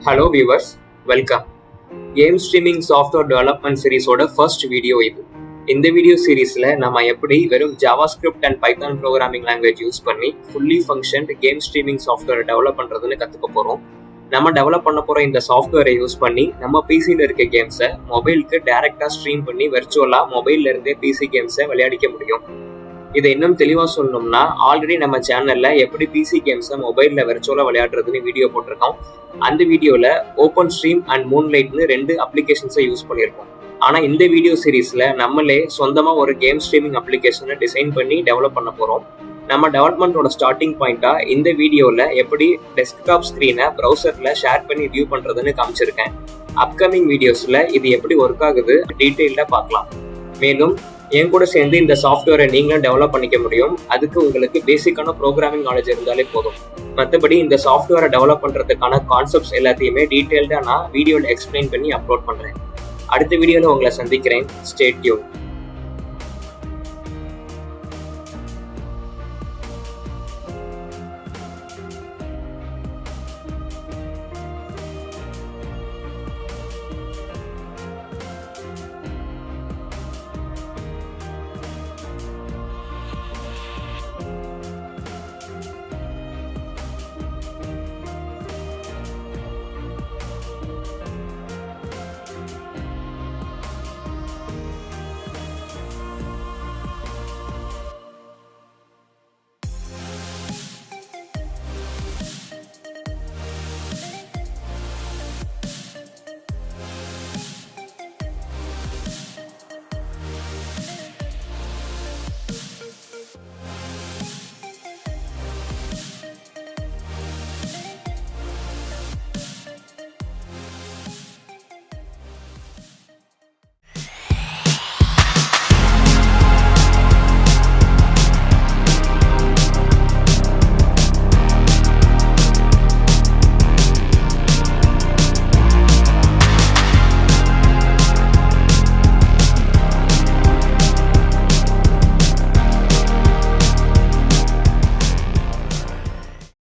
Hello viewers, welcome. Game streaming software development series ஓட first video இது. இந்த video சீரீஸ்ல நம்ம எப்படி வெறும் JavaScript and Python programming language use பண்ணி fully functioned game streaming software develop பண்றதுன்னு கத்துக்க போறோம். நம்ம டெவலப் பண்ண போற இந்த சாஃப்ட்வேரை யூஸ் பண்ணி நம்ம பிசில இருக்க கேம்ஸை மொபைலுக்கு டைரக்டா ஸ்ட்ரீம் பண்ணி வெர்ச்சுவலா மொபைல்ல இருந்தே பிசி கேம்ஸை விளையாடிக்க முடியும். இதை இன்னும் தெளிவா சொல்லணும்னா ஆல்ரெடி நம்ம சேனல்ல எப்படி பிசி கேம்ஸை மொபைல்ல வெர்ச்சுவலா விளையாடுறதுன்னு வீடியோ போட்டிருக்கோம். அந்த வீடியோல ஓப்பன் ஸ்ட்ரீம் அண்ட் மூன்லைட்னு 2 அப்ளிகேஷன்ஸை யூஸ் பண்ணியிருக்கோம். ஆனா இந்த வீடியோ சீரீஸ்ல நம்மளே சொந்தமா ஒரு கேம் ஸ்ட்ரீமிங் அப்ளிகேஷனை டிசைன் பண்ணி டெவலப் பண்ண போறோம். நம்ம டெவலப்மெண்ட்டோட ஸ்டார்டிங் பாயிண்டா இந்த வீடியோல எப்படி டெஸ்க்டாப் ஸ்கிரீனை ப்ரௌசர்ல ஷேர் பண்ணி வியூ பண்றதுன்னு காமிச்சிருக்கேன். அப்கமிங் வீடியோஸ்ல இது எப்படி ஒர்க் ஆகுது டீட்டெயில்டா பார்க்கலாம். மேலும் என் கூட சேர்ந்து இந்த சாஃப்ட்வேரை நீங்களும் டெவலப் பண்ணிக்க முடியும். அதுக்கு உங்களுக்கு பேசிக்கான ப்ரோக்ராமிங் நாலேஜ் இருந்தாலே போதும். மற்றபடி இந்த சாஃப்ட்வேரை டெவலப் பண்ணுறதுக்கான கான்செப்ட்ஸ் எல்லாத்தையுமே டீட்டெயில்டாக நான் வீடியோவில் எக்ஸ்பிளைன் பண்ணி அப்லோட் பண்ணுறேன். அடுத்த வீடியோவில் உங்களை சந்திக்கிறேன். Stay tune.